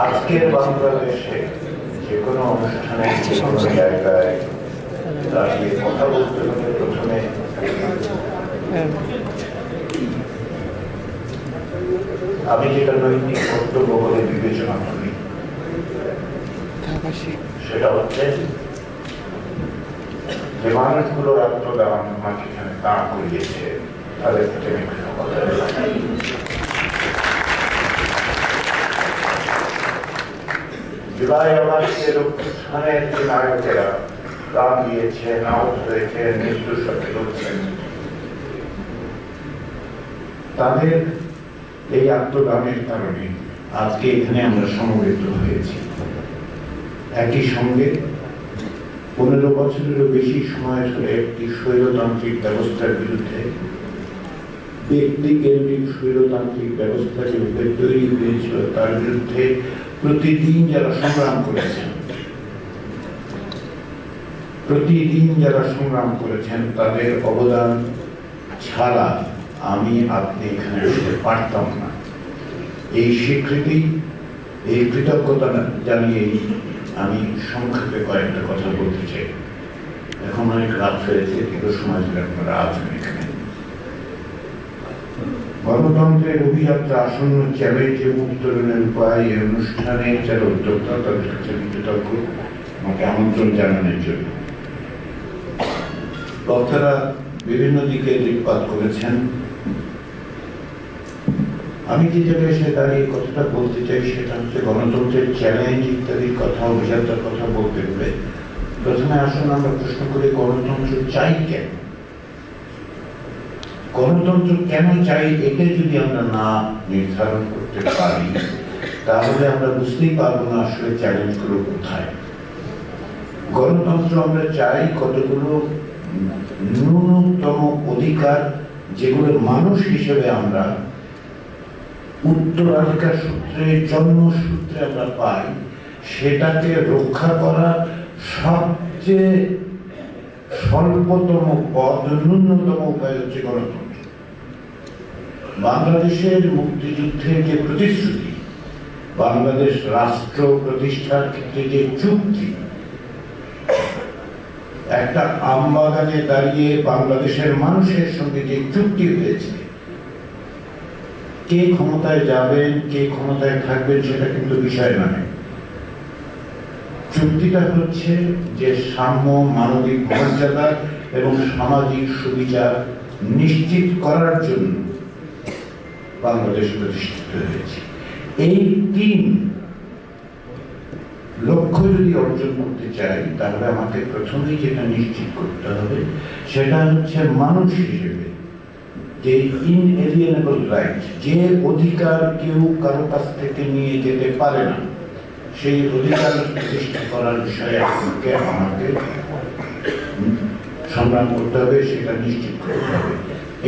আজকের বাংলাদেশে যে কোনো অনুষ্ঠানে যে কোনো জায়গায় দাঁড়িয়ে কথা বলতে হলে প্রথমে আমি যেটা নৈতিক কর্তব্য বলে বিবেচনা করি সেটা হচ্ছে যে মানুষগুলো আত্মদান আমাকে এখানে দাঁড় করিয়েছে তাদের থেকে জুলাই আগস্টের অভ্যুত্থানের যে নায়কেরা প্রাণ দিয়েছেন, আহত হয়েছেন, মৃত্যুর সাথে লড়ছেন, তাদের এই আত্মদানের কারণে আজকে এখানে আমরা সমবেত হয়েছি। একই সঙ্গে 15 বছরেরও বেশি সময় ধরে একটি স্বৈরতান্ত্রিক ব্যবস্থার বিরুদ্ধে, ব্যক্তিকেন্দ্রিক স্বৈরতান্ত্রিক ব্যবস্থা যেভাবে তৈরি হয়েছিল তার বিরুদ্ধে প্রতিদিন যারা সংগ্রাম করেছেন তাদের অবদান ছাড়া আমি আপনি এখানে আসতে পারতাম না। এই স্বীকৃতি, এই কৃতজ্ঞতা জানিয়েই আমি সংক্ষেপে কয়েকটা কথা বলতে চাই। এখন অনেক রাত হয়েছে, কিন্তু সময় ধরে আপনারা আছেন এখানে। গণতন্ত্রের অভিযাত্রা আসন্ন চ্যালেঞ্জ এবং উত্তরণের উপায় এই অনুষ্ঠানে যারা উদ্যোক্তা তাদের কাছে কৃতজ্ঞ আমাকে আমন্ত্রণ জানানোর জন্য। বক্তারা বিভিন্ন দিকে দিকপাত করেছেন। আমি যে জায়গায় এসে দাঁড়িয়ে কথাটা বলতে চাই সেটা হচ্ছে গণতন্ত্রের চ্যালেঞ্জ ইত্যাদির কথা, অভিযাত্রার কথা বলতে গেলে প্রথমে আসুন আমরা প্রশ্ন করি গণতন্ত্র চাই কেন? গণতন্ত্র কেন চাই এটা যদি আমরা না নির্ধারণ করতে পারি তাহলে আমরা বুঝতেই পারবো না আসলে চ্যালেঞ্জগুলো কোথায়। গণতন্ত্র আমরা চাই কতগুলো ন্যূনতম অধিকার যেগুলো মানুষ হিসেবে আমরা উত্তরাধিকার সূত্রে, জন্মসূত্রে আমরা পাই, সেটাকে রক্ষা করা সবচেয়ে স্বল্পতম পথ, ন্যূনতম উপায় হচ্ছে গণতন্ত্র। বাংলাদেশের মুক্তিযুদ্ধের যে প্রতিশ্রুতি, বাংলাদেশ রাষ্ট্র প্রতিষ্ঠার ক্ষেত্রে যে চুক্তি, একটা আমবাগানে দাঁড়িয়ে বাংলাদেশের মানুষের সঙ্গে যে চুক্তি হয়েছে, কে ক্ষমতায় যাবেন, কে ক্ষমতায় থাকবেন সেটা কিন্তু বিষয় নয়। চুক্তিটা হচ্ছে যে সাম্য, মানবিক মর্যাদা এবং সামাজিক সুবিচার নিশ্চিত করার জন্য বাংলাদেশ প্রতিষ্ঠিত হয়েছে। এই 3 লক্ষ্য যদি অর্জন করতে চাই তাহলে আমাকে প্রথমেই যেটা নিশ্চিত করতে হবে সেটা হচ্ছে মানুষ হিসেবে যে ইনএলিয়েনেবল রাইট, যে অধিকার কেউ কারো কাছ থেকে নিয়ে যেতে পারে না, সেই অধিকার প্রতিষ্ঠা করার বিষয়ে আমাকে সংগ্রাম করতে হবে, সেটা নিশ্চিত করতে হবে।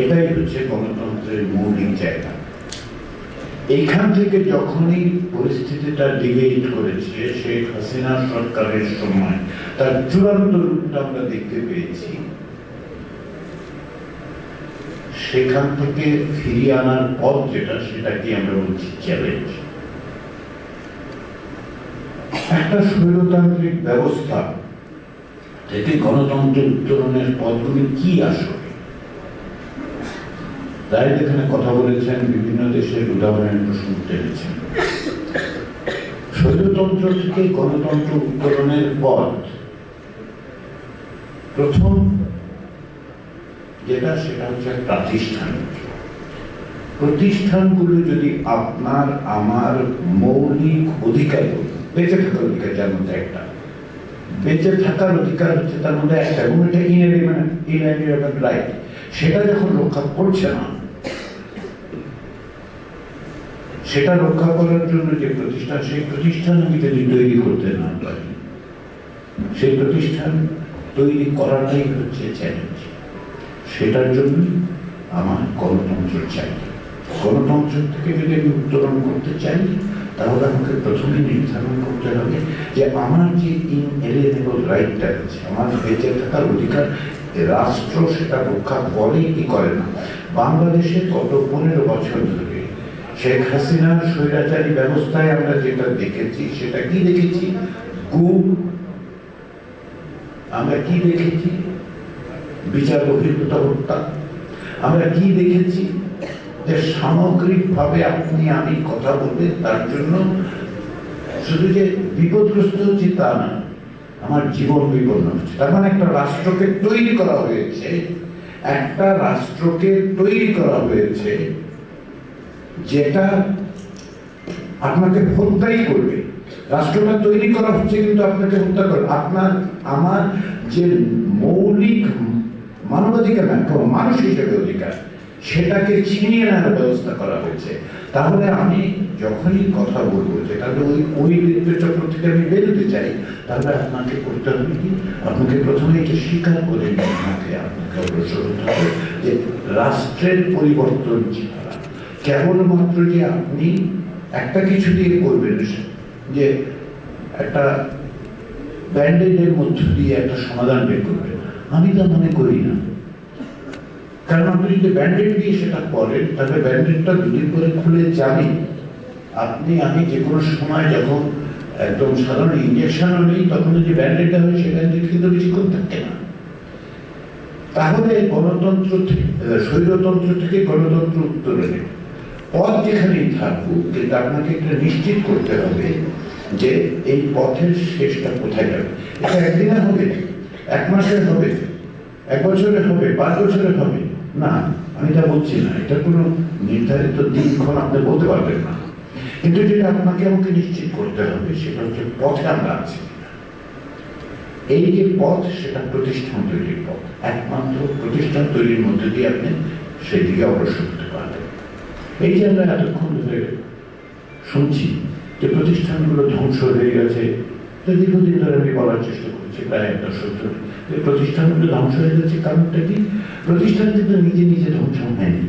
এটাই হচ্ছে গণতন্ত্রের মৌলিক জায়গা। এইখান থেকে যখনই পরিস্থিতিটা ডিবেট করেছে শেখ হাসিনা সরকারের সময়, তার চূড়ান্ত রূপটা আমরা দেখতে পেয়েছি। সেখান থেকে ফিরিয়ে আনার পথ যেটা, সেটাকে আমরা বলছি চ্যালেঞ্জ। একটা স্বৈরতান্ত্রিক ব্যবস্থা থেকে গণতন্ত্র উত্তরণের পথগুলি কি আসবে? তাই এখানে কথা বলেছেন, বিভিন্ন দেশের উদাহরণের প্রশ্ন টেনেছেন। স্বৈরতন্ত্র থেকে গণতন্ত্র উত্তরণের পথ প্রথম যেটা, সেটা হচ্ছে প্রতিষ্ঠানগুলো যদি আপনার আমার মৌলিক অধিকার, বেঁচে থাকার অধিকার, যার মধ্যে একটা বেঁচে থাকার অধিকার হচ্ছে তার মধ্যে একটা, এবং এটা ইনএলিয়েনেবল রাইট, সেটা যখন রক্ষা করছে না, সেটা রক্ষা করার জন্য যে প্রতিষ্ঠান, সেই প্রতিষ্ঠান আমি যদি তৈরি করতে না পারি, সেই প্রতিষ্ঠান তৈরি করাটাই হচ্ছে চ্যালেঞ্জ। সেটার জন্য আমার গণতন্ত্র চাই। গণতন্ত্র থেকে যদি আমি উত্তরণ করতে চাই তাহলে আমাকে প্রথমে নির্ধারণ করতে হবে যে আমার যে ইনএলিয়েনেবল রাইটটা আছে, আমার বেঁচে থাকার অধিকার, রাষ্ট্র সেটা রক্ষা করে কি করে না। বাংলাদেশে গত 15 বছর ধরে শেখ হাসিনার স্বৈরাচারী ব্যবস্থায় আমরা যেটা দেখেছি সেটা কি দেখেছি? গুম। আমরা কি দেখেছি? বিচার বহির্ভূত হত্যা। আমরা কি দেখেছি? যে সামগ্রিকভাবে আপনি আমি কথা বলতে তার জন্য শুধু যে বিপদগ্রস্ত হচ্ছে তা না, আমার জীবন বিপন্ন হচ্ছে। তার মানে একটা রাষ্ট্রকে তৈরি করা হয়েছে, একটা রাষ্ট্রকে তৈরি করা হয়েছে যেটা আপনাকে হত্যাই করবে। রাষ্ট্রটা তৈরি করা হচ্ছে কিন্তু আপনাকে হত্যা করবে। আপনার আমার যে মৌলিক মানবাধিকার না, মানুষ হিসেবে অধিকার, সেটাকে ছিনিয়ে নেওয়ার ব্যবস্থা করা হয়েছে। তাহলে আমি যখনই কথা বলবো যেটা ওই চক্র থেকে আমি বেরোতে চাই, তাহলে আপনাকে করতে হবে কি? আপনাকে প্রথমে এটা স্বীকার করে আপনাকে অগ্রসর হতে হবে যে রাষ্ট্রের পরিবর্তন ছাড়া কেবলমাত্র যে আপনি একটা কিছু দিয়ে করবেন, যে একটা ব্যান্ডেজের মধ্য দিয়ে একটা সমাধান বের করবেন, আমি তা মনে করি না। কারণ আপনি যদি ব্যান্ডেড দিয়ে সেটা করেন, তাহলে ব্যান্ডেডটা দুদিন পরে খুলে যাবে। আপনি আমি যে কোনো সময় যখন একদম সাধারণ ইঞ্জেকশনও নেই, তখন যদি ব্যান্ডেডটা হয় সে ব্যান্ডেড কিন্তু বেশিক্ষণ থাকে না। তাহলে গণতন্ত্র থেকে স্বৈরতন্ত্র থেকে গণতন্ত্র উত্তরণে পথ যেখানেই থাকুক, কিন্তু আপনাকে এটা নিশ্চিত করতে হবে যে এই পথের শেষটা কোথায় যাবে। এটা একদিনে হবে, এক মাসে হবে, এক বছরে হবে, 5 বছরে হবে না, আমি তা বলছি না। এটা কোনো নির্ধারিত দিনক্ষণ আপনি বলতে পারবেন না। কিন্তু যেটা আপনাকে আমাকে নিশ্চিত করতে হবে সেটা হচ্ছে পথে আমরা আছি। এই যে পথ, সেটা প্রতিষ্ঠান তৈরির পথ। একমাত্র প্রতিষ্ঠান তৈরির মধ্যে দিয়ে আপনি সেদিকে অগ্রসর হতে পারবেন। এই যে আমরা এতক্ষণ ধরে শুনছি যে প্রতিষ্ঠানগুলো ধ্বংস হয়ে গেছে, দীর্ঘদিন ধরে আমি বলার চেষ্টা করছি, প্রায় 1 দশক ধরে, যে প্রতিষ্ঠানগুলো ধ্বংস হয়ে গেছে। কারণটা কি? প্রতিষ্ঠান কিন্তু নিজে নিজে ধ্বংস হয়নি।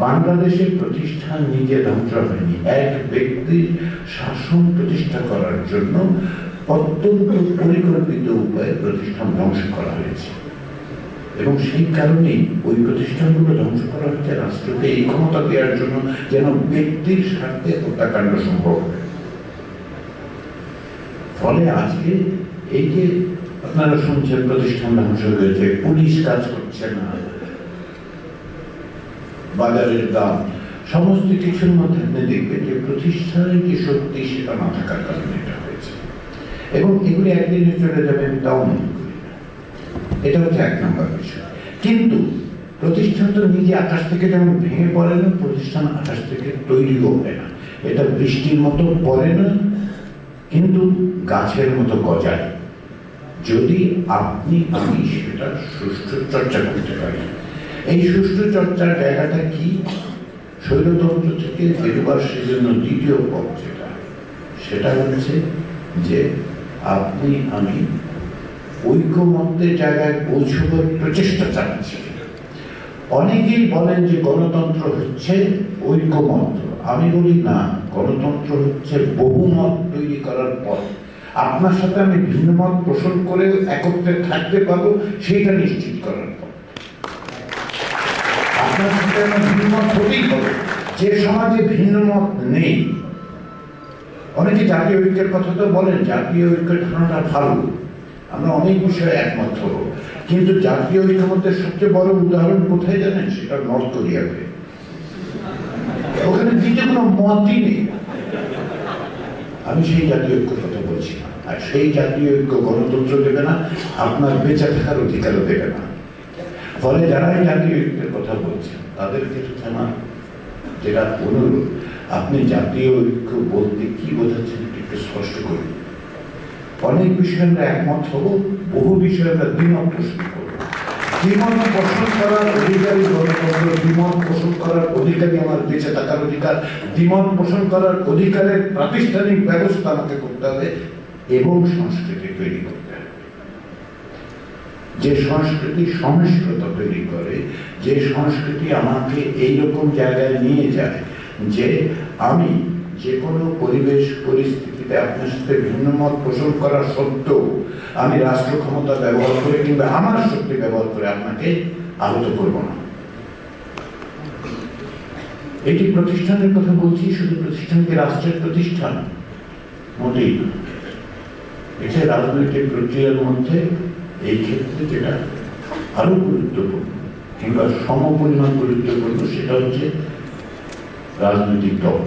বাংলাদেশের প্রতিষ্ঠান নিজে ধ্বংস হয়নি। এক ব্যক্তির শাসন প্রতিষ্ঠা করার জন্য অত্যন্ত পরিকল্পিত উপায়ে প্রতিষ্ঠান ধ্বংস করা হয়েছে, এবং সেই কারণেই ওই প্রতিষ্ঠানগুলো ধ্বংস করা হচ্ছে রাষ্ট্রকে এই ক্ষমতা দেওয়ার জন্য, যেন ব্যক্তির স্বার্থে হত্যাকাণ্ড সম্ভব। ফলে আজকে এই যে আপনারা শুনছেন প্রতিষ্ঠান ধ্বংস হয়েছে, পুলিশ কাজ করছে না, বাজারের দাম, সমস্ত কিছুর মধ্যে আপনি দেখবেন যে প্রতিষ্ঠানের যে শক্তি সেটা না থাকার কারণে এটা হয়েছে। এবং এগুলি একদিনে চলে যাবে আমি তাও মনে করি না। এটা হচ্ছে 1 নম্বর বিষয়। কিন্তু প্রতিষ্ঠান তো নিজে আকাশ থেকে যেমন ভেঙে পড়ে না, প্রতিষ্ঠান আকাশ থেকে তৈরিও হয় না। এটা বৃষ্টির মতো পড়ে না, কিন্তু গাছের মতো গজায়, যদি আপনি আমি সেটা সুষ্ঠু চর্চা করতে পারি। এই সুষ্ঠু চর্চার জায়গাটা কি? স্বৈরতন্ত্র থেকে বেরোবার সেজন্য দ্বিতীয় পথ যেটা, সেটা হচ্ছে যে আপনি আমি ঐক্যমত্যের জায়গায় পৌঁছবার প্রচেষ্টা চালাচ্ছি। অনেকেই বলেন যে গণতন্ত্র হচ্ছে ঐক্যমত। আমি বলি না, গণতন্ত্র হচ্ছে বহুমত তৈরি করার পথ। আপনার সাথে আমি ভিন্ন মত পোষণ করে একত্রে থাকতে পারবো, সেইটা নিশ্চিত করার পথ। আপনার সাথে আমার ভিন্ন মত হতেই হবে। যে সমাজে ভিন্ন মত নেই, অনেকে জাতীয় ঐক্যের কথা তো বলেন, জাতীয় ঐক্যের ধারণাটা ভালো, আমরা অনেক বিষয়ে একমত হব, কিন্তু জাতীয় ঐক্যমত্যের সবচেয়ে বড় উদাহরণ কোথায় জানেন? সেটা নর্থ কোরিয়াতে। ওখানে দ্বিতীয় কোনো মতই নেই। আমি সেই জাতীয় ঐক্যের কথা বলছি না। আর সেই জাতীয় ঐক্য গণতন্ত্র দেবে না, আপনার বেঁচে থাকার অধিকারও দেবে না। ফলে যারা এই জাতীয় ঐক্যের কথা বলছেন তাদেরকে আমার যেটা অনুরোধ, আপনি জাতীয় ঐক্য বলতে কি বোঝাচ্ছেন একটু স্পষ্ট করুন। অনেক বিষয়ে আমরা একমত হব, বহু বিষয়ে আমরা দ্বিমত পোষণ করব। দ্বিমত পোষণ করার অধিকারী গণতন্ত্র, দ্বিমত পোষণ করার অধিকারী আমার বেঁচে থাকার অধিকার, দ্বিমত পোষণ করার অধিকারের প্রাতিষ্ঠানিক ব্যবস্থা আমাকে করতে হবে এবং সংস্কৃতি তৈরি করতে হবে। যে সংস্কৃতি সহিষ্ণুতা তৈরি করে, যে সংস্কৃতি আমাকে এইরকম জায়গায় নিয়ে যায় যে আমি যে কোনো পরিবেশ পরিস্থিতিতে আপনার সাথে ভিন্ন মত পোষণ করা সত্ত্বেও আমি রাষ্ট্র ক্ষমতা ব্যবহার করে কিংবা আমার শক্তি ব্যবহার করে আপনাকে আহত করব না। এটি প্রতিষ্ঠানের কথা বলছি, শুধু প্রতিষ্ঠানকে রাষ্ট্রের প্রতিষ্ঠান মোটেই না। এটা রাজনৈতিক প্রক্রিয়ার মধ্যে এই ক্ষেত্রে যেটা আরো গুরুত্বপূর্ণ কিংবা সমপরিমাণ গুরুত্বপূর্ণ সেটা হচ্ছে রাজনৈতিক দল।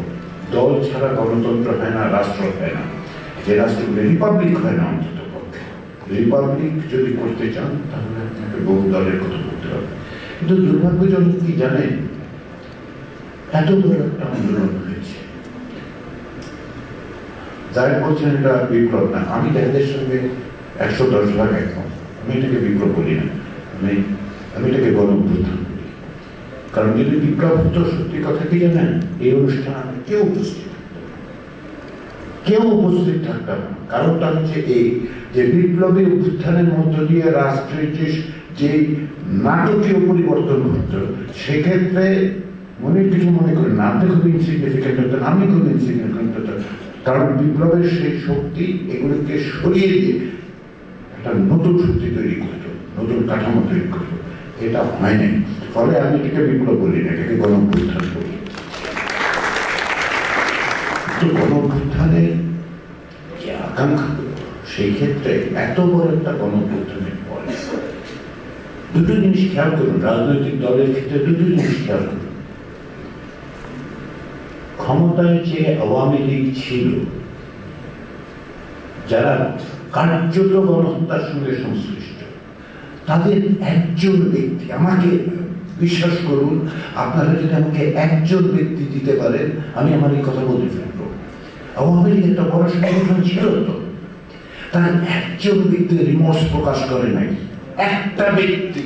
দল ছাড়া গণতন্ত্র হয় না, রাষ্ট্র হয় না। যে রাষ্ট্রগুলো রিপাবলিক হয় না, অন্তত পক্ষে রিপাবলিক যদি করতে চান তাহলে আপনাকে বহু দলের কথা বলতে হবে। কিন্তু দুর্ভাগ্যজনক কি জানেন, এত বড় একটা আন্দোলন হয়েছে, যারা বলছেন এটা বিপ্লব না, আমি তাদের সঙ্গে 110 ভাগ একমত। আমি এটাকে বিপ্লব বলি না, আমি এটাকে গণ-অভ্যুত্থান বলি। কারণ যদি বিপ্লব হতো, সত্যি কথা কি জানেন, এই অনুষ্ঠানে কেউ উপস্থিত থাকতাম না। কারণটা হচ্ছে এই যে বিপ্লবী অভ্যুত্থানের মধ্য দিয়ে রাষ্ট্রের যে নাটকীয় পরিবর্তন ঘটত, সেক্ষেত্রে কিছু মনে করেন না, আপনি খুব ইনসিগনিফিকেন্ট হতেন, আমি খুব ইনসিগনিফিকেন্ট হতাম। কারণ বিপ্লবের সেই শক্তি এগুলোকে সরিয়ে দিয়ে একটা নতুন শক্তি তৈরি করত, নতুন কাঠামো তৈরি করত। এটা হয় নাই। ফলে আমি এটাকে বিপ্লব বলি না, এটাকে গণ-অভ্যুত্থান বলি। তো গণ-অভ্যুত্থানের যে আকাঙ্ক্ষা, সেই ক্ষেত্রে এত বড় একটা গণ-অভ্যুত্থানের পরে দুটো জিনিস খেয়াল করুন, রাজনৈতিক দলের ক্ষেত্রে দুটো জিনিস খেয়াল করুন। ক্ষমতায় যে আওয়ামী লীগ ছিল, যারা কার্যত গণহত্যার সঙ্গে সংশ্লিষ্ট, তাদের একজন ব্যক্তি, আমাকে বিশ্বাস করুন, আপনারা যদি আমাকে একজন ব্যক্তি দিতে পারেন, আমি আমার এই কথা বলতে ফেলবো। আওয়ামী লীগ একটা বড় সংগঠন ছিল, তো তার একজন ব্যক্তি রিমোর্স প্রকাশ করে নাই। একটা ব্যক্তি,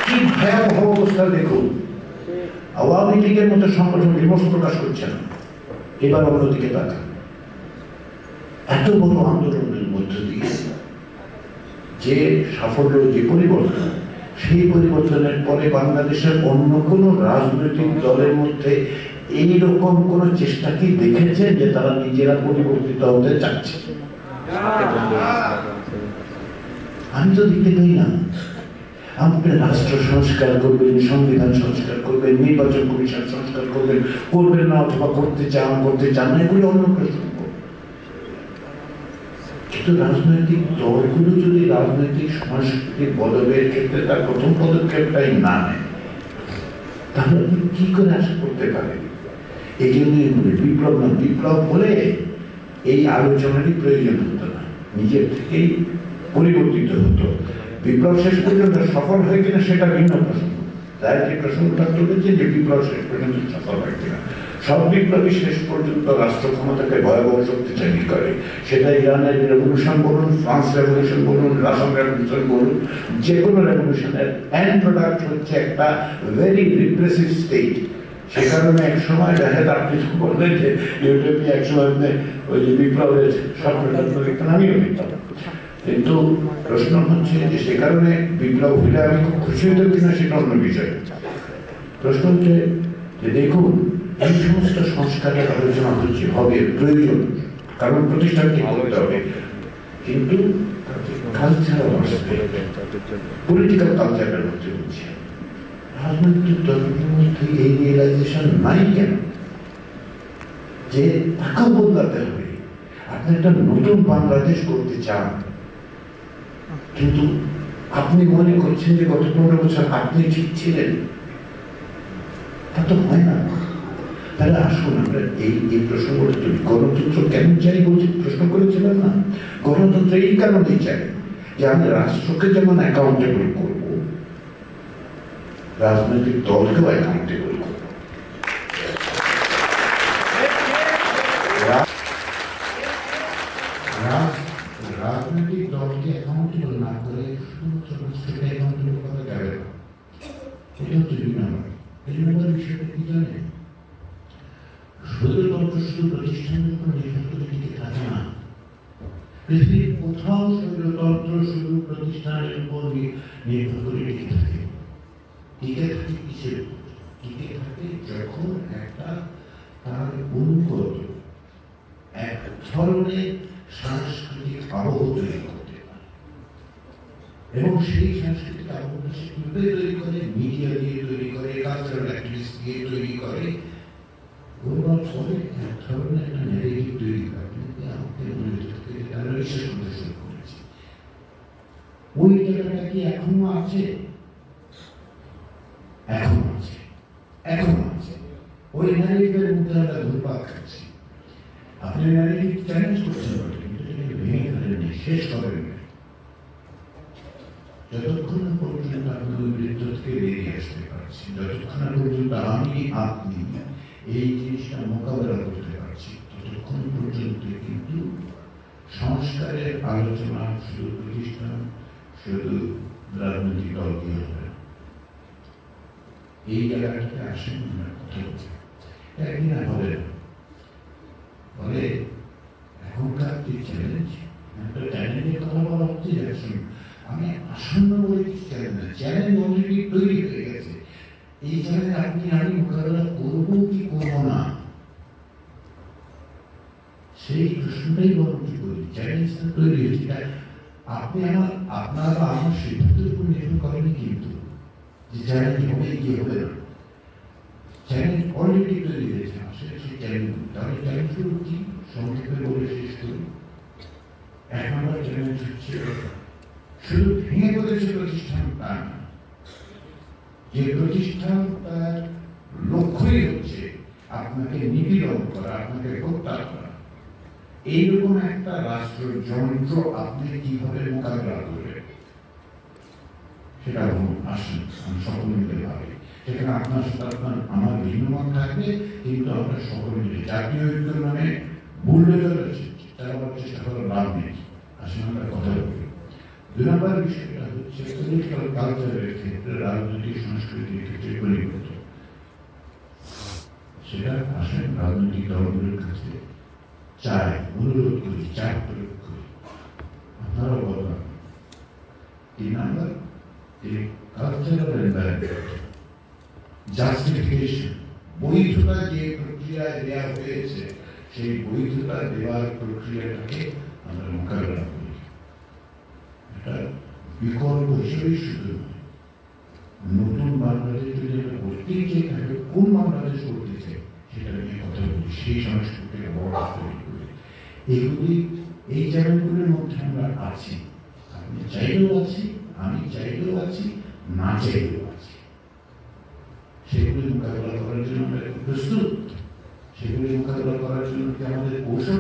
কি ভয়াবহ অবস্থা দেখুন। আওয়ামী লীগের মতো সংগঠন রিমোর্স প্রকাশ করছে না। এবার অন্যদিকে তাকান, এত বড় আন্দোলনের মধ্য দিয়ে যে সাফল্য, যে পরিবর্তন, সেই পরিবর্তনের পরে বাংলাদেশের অন্য কোন রাজনৈতিক দলের মধ্যে এইরকম কোন চেষ্টা কি দেখেছে যে তারা নিজেরা পরিবর্তিত হতে চাচ্ছে? আমি তো দেখতে পাই না। আপনি রাষ্ট্র সংস্কার করবেন, সংবিধান সংস্কার করবেন, নির্বাচন কমিশন সংস্কার করবেন না, অথবা করতে চান না, এগুলো অন্য প্রসঙ্গ। কিন্তু রাজনৈতিক দলগুলো যদি রাজনৈতিক সংস্কৃতি বদলের ক্ষেত্রে তার প্রথম পদক্ষেপটাই না নেয়, তাহলে আপনি কি করে আশা করতে পারেন? এই জন্যই বিপ্লব না, বিপ্লব বলে এই আলোচনারই প্রয়োজন হতো না, নিজের থেকেই পরিবর্তিত হতো। বিপ্লব শেষ পর্যন্ত সফল হয় কিনা সেটা ভিন্ন প্রশ্ন। তাই যে প্রশ্নটা তুলেছে যে বিপ্লব শেষ পর্যন্ত সফল হয় কিনা, সব বিপ্লবী শেষ পর্যন্ত রাষ্ট্র ক্ষমতাকে ভয়াবহ শক্তিশালী করে। সেটা ইরানের রেভলিউশন বলুন, ফ্রান্স রেভলিউশন বলুন, রাশিয়ান রেভলিউশন বলুন, যে কোনো রেভলিউশনের এন্ড প্রোডাক্ট হচ্ছে একটা ভেরি রিপ্রেসিভ স্টেট। সে কারণে এক সময় দেখেন, আপনি বললেন যে ইউরোপে এক সময় ওই যে বিপ্লবের স্বপ্নটা দেখতেন, আমিও দেখতাম। কিন্তু প্রশ্ন হচ্ছে যে সে কারণে বিপ্লব হলে আমি খুব খুশি হতাম কিনা সেটা অন্য বিষয়। প্রশ্ন হচ্ছে যে দেখুন, এই সমস্ত সংস্কারের আলোচনা হচ্ছে, হবে, প্রয়োজন, কারণ প্রতিষ্ঠানটি করতে হবে, কিন্তু কালচারাল আসবে, পলিটিক্যাল কালচারের মধ্যে হচ্ছে। রাজনৈতিক দলের মধ্যে এই রিয়েলাইজেশন নাই কেন যে তাকে বদলাতে হবে? আপনি একটা নতুন বাংলাদেশ করতে চান, কিন্তু আপনি মনে করছেন যে গত 15 বছর আপনি ঠিক ছিলেন, তা তো হয় না। তাহলে আসুন আমরা এই প্রশ্নগুলো তুলি। গণতন্ত্র কেন চাই বলছি, প্রশ্ন করেছিলেন না? গণতন্ত্র এই কারণেই চাই যে আমি রাষ্ট্রকে যেমন অ্যাকাউন্টেবল করব, রাজনৈতিক দলকেও অ্যাকাউন্টেবল করব। রাজনৈতিক দলকে অ্যাকাউন্টেবল না করে রাষ্ট্রকে অ্যাকাউন্টেবল করা যাবে না। এটা হচ্ছে 2 নম্বর। 3 নম্বর বিষয়টা কি জানেন? স্বৈরতন্ত্র শুধু প্রতিষ্ঠানের উপর নির্ভর করে টিকে থাকে না। পৃথিবীর কোথাও স্বৈরতন্ত্র শুধু প্রতিষ্ঠানের উপর নির্ভর করে টিকে থাকে। টিকে থাকে কিসের? টিকে থাকে যখন একটা তার অনুগত এক ধরনের সাংস্কৃতিক আবহ তৈরি করতে পারে, এবং সেই সাংস্কৃতিক আবহ সে কীভাবে তৈরি করে, মিডিয়া দিয়ে তৈরি করে, কালচারাল অ্যাক্টিভিস্ট দিয়ে তৈরি করে, ওরা ফলে এক ধরনের একটা ন্যারেটিভ তৈরি করে। আমাকে মনে হচ্ছে তারা বিশ্বাস করতে শুরু করেছে। ওই জায়গাটা কি এখনো আছে? এখনো আছে, এখনো আছে। ওই ন্যারেটিভের মধ্যে আমরা ঘুরপাক খাচ্ছি। আপনি ন্যারেটিভ চ্যালেঞ্জ করছেন বলে কিন্তু এটাকে ভেঙে ফেলেননি, শেষ করেন। যতক্ষণ না পর্যন্ত আপনি ওই বৃত্ত থেকে বেরিয়ে আসতে পারছি, যতক্ষণ না পর্যন্ত আমি আপনি এই জিনিসটা মোকাবেলা করতে পারছি, ততক্ষণ পর্যন্ত কিন্তু সংস্কারের আলোচনা শুধু প্রতিষ্ঠান, শুধু রাজনৈতিক দল দিয়ে হবে। এই জায়গাটাতে আসেন আমরা কথা বলছি, একদিন আর হবে না। ফলে এখনকার যে চ্যালেঞ্জ, একটা চ্যালেঞ্জের কথা বলা হচ্ছে যাচ্ছি, আমি আসন্ন বলে কিছু চ্যালেঞ্জ না, চ্যালেঞ্জ অলরেডি তৈরি হয়ে গেছে। এই চ্যালেঞ্জ আপনি আমি মোকাবেলা করবো কি করবো না, সেই প্রশ্নটাই বরং কি করি। চ্যালেঞ্জটা তৈরি হয়েছে, আপনি আপনার বা আমার সিদ্ধান্তের উপর নির্ভর করেনি কিন্তু যে চ্যালেঞ্জ হবে কি হবে না। চ্যালেঞ্জ অলরেডি তৈরি হয়েছে, আসলে সেই চ্যালেঞ্জ, তাহলে চ্যালেঞ্জগুলো কি সংক্ষেপে বলে শেষ করি। এক নম্বর চ্যালেঞ্জ হচ্ছে শুধু ভেঙে পড়েছে প্রতিষ্ঠান তা না, যে প্রতিষ্ঠান তার লক্ষ্যই হচ্ছে আপনাকে নিপীড়ন করা, আপনাকে হত্যা করা, এইরকম একটা রাষ্ট্র যন্ত্র আপনি কিভাবে মোকাবেলা করবেন সেটা আসেন আমি সকল মিলে ভাবি। সেখানে আপনার সাথে আপনার আমার ভিন্ন মত থাকবে, কিন্তু আমরা সকল মিলে জাতীয় ঐক্যের নামে ভুলে চলেছি, তারা আবার চেষ্টা করার লাভ নেই। আসলে আমরা কথা বলি। দুই নম্বর বিষয়টা হচ্ছে পলিটিক্যাল কালচারের ক্ষেত্রে, রাজনৈতিক সংস্কৃতির ক্ষেত্রে পরিবর্তন। সেটা আসেন রাজনৈতিক দলগুলোর কাছে চাই, অনুরোধ করি, চাপ প্রয়োগ করি, আপনারা বলবেন। তিন নম্বর, কালচারাল এনভায়রনমেন্ট, জাস্টিফিকেশন, বৈধতা যে প্রক্রিয়ায় দেওয়া হয়েছে সেই বৈধতা দেওয়ার প্রক্রিয়াটাকে আমরা মোকাবেলা করি। এটা বিকল্প হিসেবেই শুধু নয়, নতুন বাংলাদেশ যদি আমরা করতে চাই তাহলে কোন বাংলাদেশ করতে চাই সেটা নিয়ে কথা বলি, সেই সংস্কৃতিকে বড় তৈরি করি। এগুলি, এই জায়গাগুলোর মধ্যে আমরা আছি, আপনি চাইলেও আছি, আমি চাইলেও আছি, না চাইলেও আছি। সেগুলি মোকাবেলা করার জন্য আমরা প্রস্তুত, সেগুলি মোকাবেলা করার জন্য কি আমাদের কৌশল